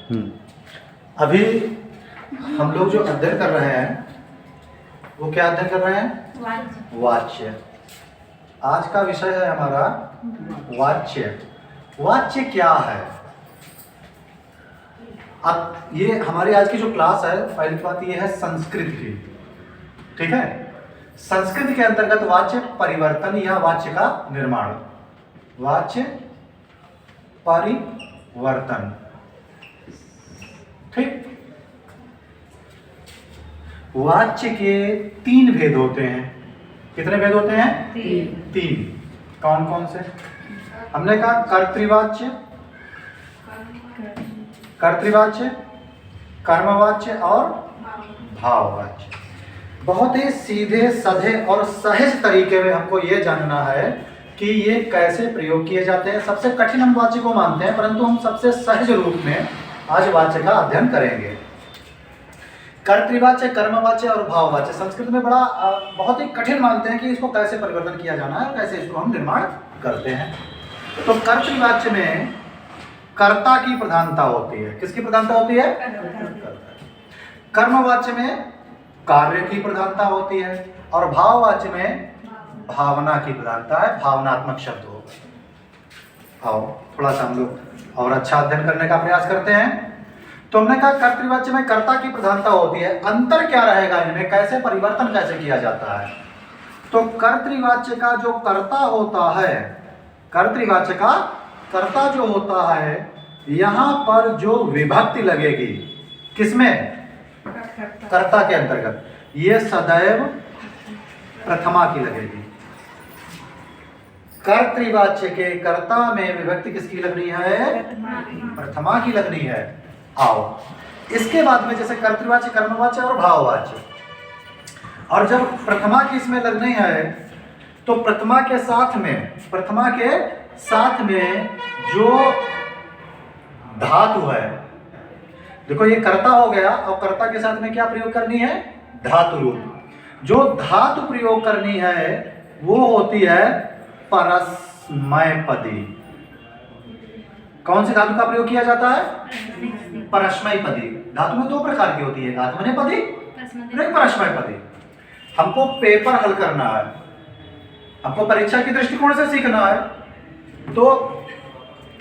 अभी हम लोग जो अध्ययन कर रहे हैं वो क्या अध्ययन कर रहे हैं? वाच्य। आज का विषय है हमारा वाच्य। वाच्य क्या है? अब ये हमारी आज की जो क्लास है, पहली बात ये है संस्कृत की, ठीक है। संस्कृत के अंतर्गत वाच्य परिवर्तन या वाच्य का निर्माण, वाच्य परिवर्तन, ठीक। वाच्य के 3 भेद होते हैं। कितने भेद होते हैं? 3। कौन कौन से? हमने कहा कर्तृवाच्य, कर्तृवाच्य, कर्मवाच्य और भाववाच्य। बहुत ही सीधे साधे और सहज तरीके में हमको ये जानना है कि ये कैसे प्रयोग किए जाते हैं। सबसे कठिन हम वाच्य को मानते हैं, परंतु हम सबसे सहज रूप में आज वाच्य का अध्ययन करेंगे। कर्तृवाच्य, कर्मवाच्य और भाववाच्य संस्कृत में बहुत ही कठिन मानते हैं कि इसको कैसे परिवर्तन किया जाना है और कैसे इसको हम निर्माण करते हैं। तो कर्तृवाच्य में कर्ता की प्रधानता होती है। किसकी प्रधानता होती है? कर्मवाच्य में कार्य की प्रधानता होती है और भाववाच्य में भावना की प्रधानता है, भावनात्मक शब्द होगा। आओ थोड़ा सा हम लोग और अच्छा अध्ययन करने का प्रयास करते हैं। तो हमने कहा कर्तृवाच्य में कर्ता की प्रधानता होती है। अंतर क्या रहेगा इनमें, कैसे परिवर्तन कैसे किया जाता है? तो कर्तृवाच्य का जो कर्ता होता है, कर्तृवाच्य का कर्ता जो होता है, यहां पर जो विभक्ति लगेगी किसमें? कर्ता के अंतर्गत, ये सदैव प्रथमा की लगेगी। कर्तृवाच्य के कर्ता में विभक्ति किसकी लगनी है? प्रथमा की लगनी है। आओ इसके बाद में जैसे कर्तृवाच्य, कर्मवाच्य और भाववाच्य, और जब प्रथमा की इसमें लगनी है तो प्रथमा के साथ में जो धातु है, देखो ये कर्ता हो गया और कर्ता के साथ में क्या प्रयोग करनी है? धातु रूप। जो धातु प्रयोग करनी है वो होती है परस्मैपदी। कौन सी धातु का प्रयोग किया जाता है? परस्मैपदी। धातु में 2 प्रकार की होती है, आत्मनेपदी और परस्मैपदी। हमको पेपर हल करना है, हमको परीक्षा की दृष्टिकोण से सीखना है, तो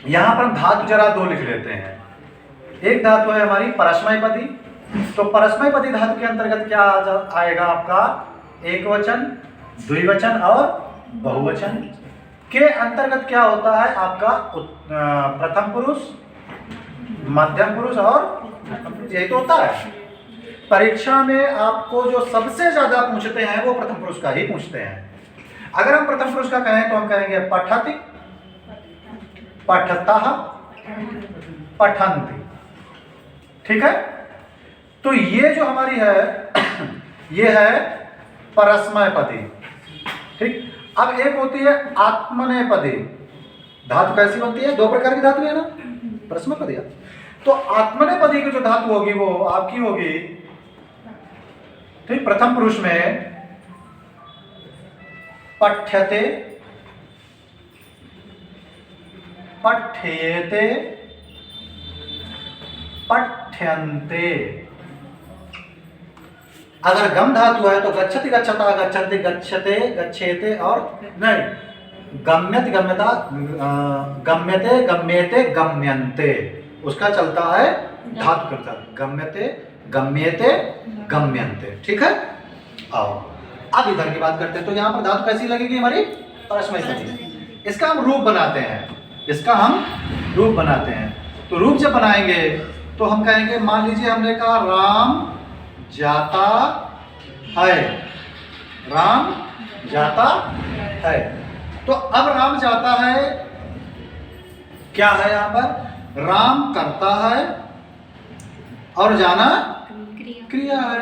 यहां पर धातु जरा 2 लिख लेते हैं। एक धातु है हमारी परस्मैपदी। तो परस्मैपदी धातु के अंतर्गत क्या आएगा आपका? एक वचन, द्विवचन और बहुवचन। के अंतर्गत क्या होता है आपका? प्रथम पुरुष, मध्यम पुरुष और यही तो होता है। परीक्षा में आपको जो सबसे ज्यादा पूछते हैं वो प्रथम पुरुष का ही पूछते हैं। अगर हम प्रथम पुरुष का कहें तो हम कहेंगे पठति, पठतः, पठन्ति, ठीक है। तो ये जो हमारी है ये है परस्मैपदी, ठीक। अब एक होती है आत्मनेपदी। धातु कैसी बनती है? 2 प्रकार की धातु है ना, परस्मैपदी। तो आत्मनेपदी की जो धातु होगी वो आपकी होगी, ठीक। प्रथम पुरुष में पठ्यते, पठ्येते, पठ्यन्ते। अगर गम धातु है तो गच्छति, गच्छता, गच्छन्ति, गच्छते, गच्छेते और नहीं गम्यति, गम्यता, गम्यते, गम्येते, गम्यन्ते। उसका चलता है धातु करता, गम्यते, गम्येते, गम्यन्ते, ठीक है। आओ अब इधर की बात करते हैं। तो यहाँ पर धातु कैसी लगेगी हमारी? परस्मैपदी। इसका हम रूप बनाते हैं, तो रूप जब बनाएंगे तो हम कहेंगे, मान लीजिए हमने कहा राम जाता है, राम जाता है। तो अब राम जाता है क्या है? यहाँ पर राम करता है और जाना क्रिया है।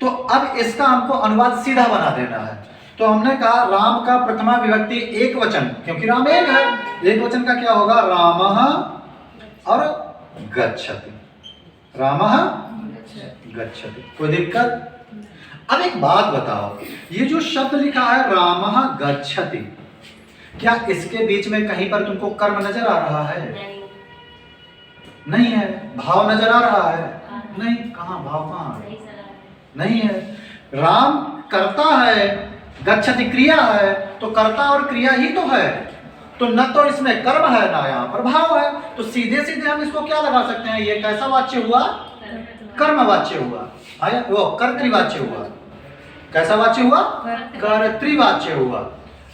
तो अब इसका हमको अनुवाद सीधा बना देना है। तो हमने कहा राम का प्रथमा विभक्ति एक वचन, क्योंकि राम एक है, एक वचन का क्या होगा? रामः और गच्छति, रामः गच्छति। कोई दिक्कत? अब एक बात बताओ, ये जो शब्द लिखा है रामः गच्छति, क्या इसके बीच में कहीं पर तुमको कर्म नजर आ रहा है? नहीं है। भाव नजर आ रहा है? नहीं। कहाँ भाव, कहाँ नहीं है। राम करता है, गच्छति क्रिया है, तो कर्ता और क्रिया ही तो है, तो न तो इसमें कर्म है ना यहाँ पर भाव है, तो सीधे सीधे हम इसको क्या लगा सकते हैं, ये कैसा वाच्य हुआ? कर्म वाच्य हुआ, आया वो कर्तृवाच्य हुआ। कैसा वाच्य हुआ? कर्तृवाच्य हुआ।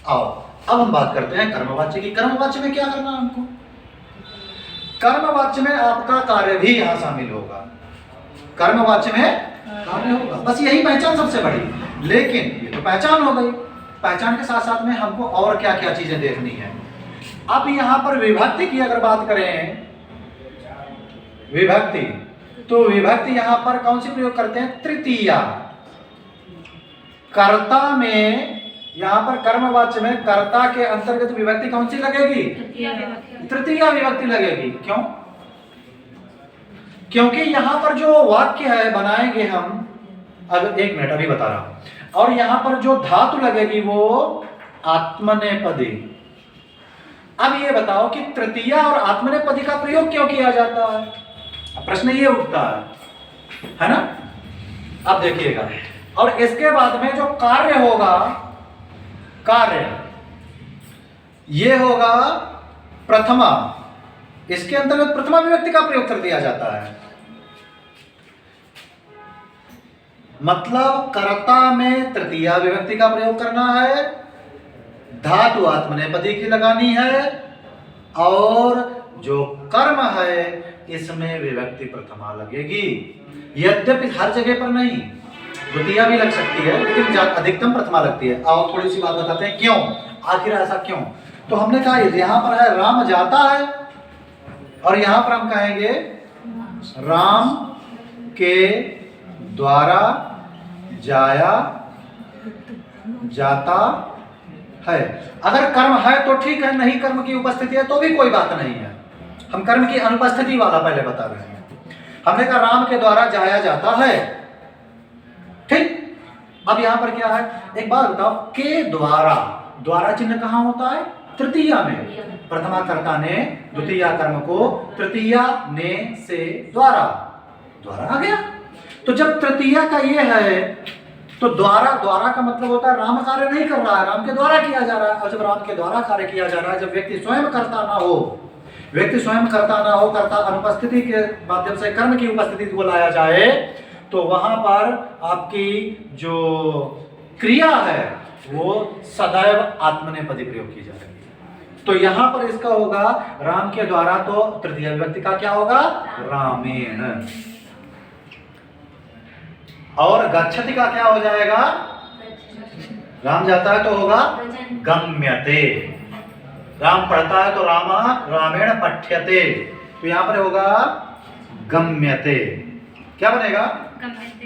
आओ अब हम बात करते हैं कर्मवाच्य की। कर्मवाच्य में क्या करना है हमको? कर्मवाच्य में आपका कार्य भी यहाँ शामिल होगा। कर्मवाच्य में कार्य होगा, बस यही पहचान सबसे बड़ी। लेकिन ये तो पहचान हो गई, पहचान के साथ साथ में हमको और क्या क्या चीजें देखनी है। अब यहाँ पर विभक्ति की अगर बात करें, विभक्ति, तो विभक्ति यहाँ पर कौन सी प्रयोग करते हैं? तृतीया। कर्ता में, यहाँ पर कर्मवाच्य में कर्ता के अंतर्गत विभक्ति कौन सी लगेगी? तृतीया विभक्ति लगेगी। क्यों? क्योंकि यहाँ पर जो वाक्य है बनाएंगे हम, अब एक मिनट अभी बता रहा हूं, और यहाँ पर जो धातु लगेगी वो आत्मनेपदी। अब ये बताओ कि तृतीया और आत्मनेपदी का प्रयोग क्यों किया जाता है? अब प्रश्न ये उठता है ना? अब देखिएगा, और इसके बाद में जो कार्य होगा, कार्य ये होगा प्रथमा, इसके अंतर्गत प्रथमा विभक्ति का प्रयोग कर दिया जाता है। मतलब कर्ता में तृतीया विभक्ति का प्रयोग करना है, धातु आत्मनेपदी की लगानी है, और जो कर्म है इसमें विभक्ति प्रथमा लगेगी। यद्यपि हर जगह पर नहीं, द्वितीया भी लग सकती है, लेकिन अधिकतम प्रथमा लगती है। आओ थोड़ी सी बात बताते हैं क्यों, आखिर ऐसा क्यों। तो हमने कहा यहां पर है राम जाता है, और यहां पर हम कहेंगे राम के द्वारा जाया जाता है। अगर कर्म है तो ठीक है, नहीं कर्म की उपस्थिति है तो भी कोई बात नहीं है। हम कर्म की अनुपस्थिति वाला पहले बता रहे हैं। हमने कहा राम के द्वारा जाया जाता है, ठीक। अब यहां पर क्या है, एक बात बताओ, के द्वारा, द्वारा चिन्ह कहां होता है? तृतीया में। प्रथमा कर्ता ने द्वितीया कर्म को तृतीया ने से द्वारा, द्वारा आ गया। तो जब तृतीया का ये है तो द्वारा, द्वारा का मतलब होता है राम कार्य नहीं कर रहा है, राम के द्वारा किया जा रहा है। और जब राम के द्वारा कार्य किया जा रहा है, जब व्यक्ति स्वयं करता ना हो, व्यक्ति स्वयं करता ना हो, करता अनुपस्थिति के माध्यम से कर्म की उपस्थिति को लाया जाए, तो वहां पर आपकी जो क्रिया है वो सदैव आत्मनेपदी प्रयोग की जाएगी। तो यहां पर इसका होगा राम के द्वारा, तो तृतीय विभक्ति का क्या होगा? रामेण। और गच्छति का क्या हो जाएगा? राम जाता है तो होगा गम्यते। राम पढ़ता है तो रामा रामेण पठ्यते, तो यहां पर होगा गम्यते। क्या बनेगा?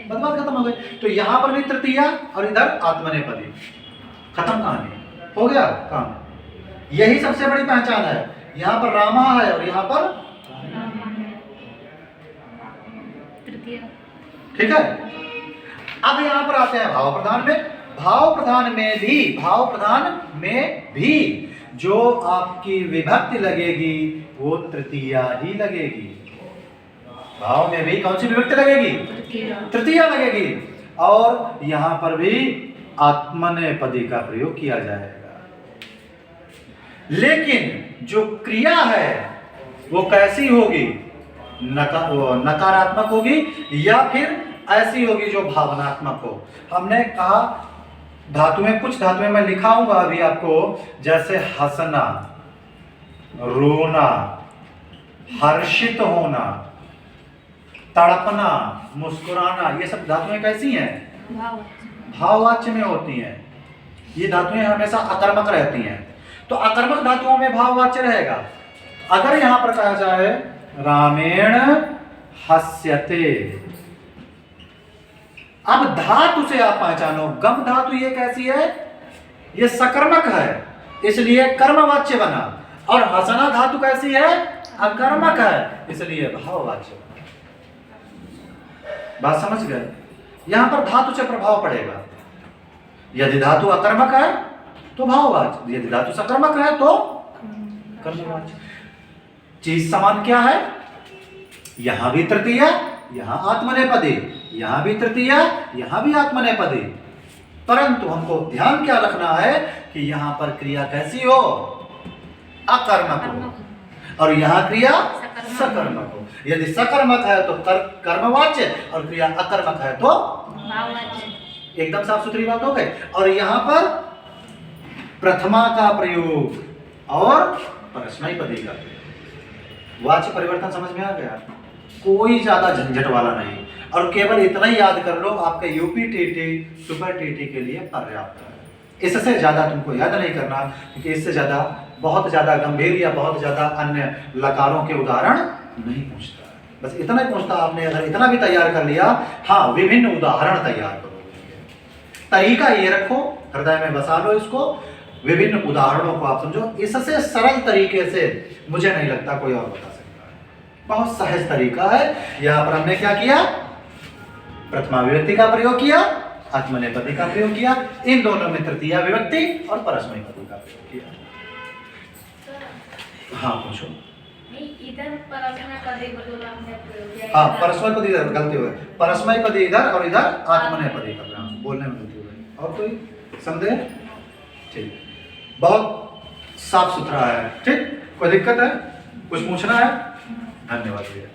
बात खत्म हो गई। तो यहां पर भी तृतीया और इधर आत्मनेपदी, खत्म कहानी, हो गया काम। यही सबसे बड़ी पहचान है। यहां पर रामा है और यहां पर ठीक है। अब यहां पर आते हैं भाव प्रधान में। भाव प्रधान में भी, भाव प्रधान में भी जो आपकी विभक्ति लगेगी वो तृतीया ही लगेगी। भाव में भी कौन सी विभक्ति लगेगी? तृतीया लगेगी। और यहां पर भी आत्मनेपदी का प्रयोग किया जाएगा। लेकिन जो क्रिया है वो कैसी होगी? नकारात्मक होगी या फिर ऐसी होगी जो भावनात्मक हो। हमने कहा धातुएं, कुछ धातुएं मैं लिखाऊंगा अभी आपको, जैसे हंसना, रोना, हर्षित होना, तड़पना, मुस्कुराना, ये सब धातुएं कैसी हैं? भाववाच्य में होती हैं। ये धातुएं हमेशा अकर्मक रहती हैं। तो अकर्मक धातुओं में भाववाच्य रहेगा। अगर यहां पर कहा जाए रामेण हस्यते, अब धातु से आप पहचानो, गम धातु ये कैसी है? ये सकर्मक है, इसलिए कर्मवाच्य बना। और हसना धातु कैसी है? अकर्मक है, इसलिए भाववाच्य बना। बात समझ गए? यहां पर धातु से प्रभाव पड़ेगा। यदि धातु अकर्मक है तो भाववाच्य, यदि धातु सकर्मक है तो कर्मवाच्य। चीज समान क्या है? यहाँ भी तृतीया, यहाँ आत्मनेपदी, यहाँ भी तृतीया, यहाँ भी आत्मनेपदी। परंतु हमको ध्यान क्या रखना है कि यहाँ पर क्रिया कैसी हो, अकर्मक हो, और यहाँ क्रिया सकर्मक हो। यदि सकर्मक है तो कर्मवाच्य, और क्रिया अकर्मक है तो भाववाच्य। एकदम साफ सुथरी बात हो गई। और यहाँ पर प्रथमा का प्रयोग और परस्मैपदी का प्रयोग, वाच्य परिवर्तन समझ में आ गया, कोई ज्यादा झंझट वाला नहीं। और केवल इतना ही याद कर लो, आपके यूपीटीटी सुपर टीटी के लिए पर्याप्त है। इससे ज्यादा तुमको याद नहीं करना, क्योंकि इससे ज्यादा बहुत ज्यादा गंभीर या बहुत ज्यादा अन्य लकारों के उदाहरण नहीं पूछता। बस इतना ही पूछता। आपने अगर इतना भी तैयार कर लिया, हाँ विभिन्न उदाहरण तैयार करोगे, तरीका ये रखो, हृदय में बसा लो इसको, विभिन्न उदाहरणों को आप समझो। इससे सरल तरीके से मुझे नहीं लगता कोई और बता सकता है। बहुत सहज तरीका है। यहाँ पर हमने क्या किया, प्रथमा विभक्ति का प्रयोग किया, आत्मनेपदी का प्रयोग किया, इन दोनों में तृतीया विभक्ति और परस्मैपदी का प्रयोग किया। हाँ पूछो। इधर परस्मैपदी बोला हमने प्रयोग किया। हाँ परस्मैपदी इधर गलती हुई, परस्मैपदी इधर और इधर आत्मनेपदी का प्रयोग, बोलने में गलती हुई। और कोई संदेह? ठीक, बहुत साफ सुथरा है। ठीक, कोई दिक्कत है, कुछ पूछना है? धन्यवाद भैया।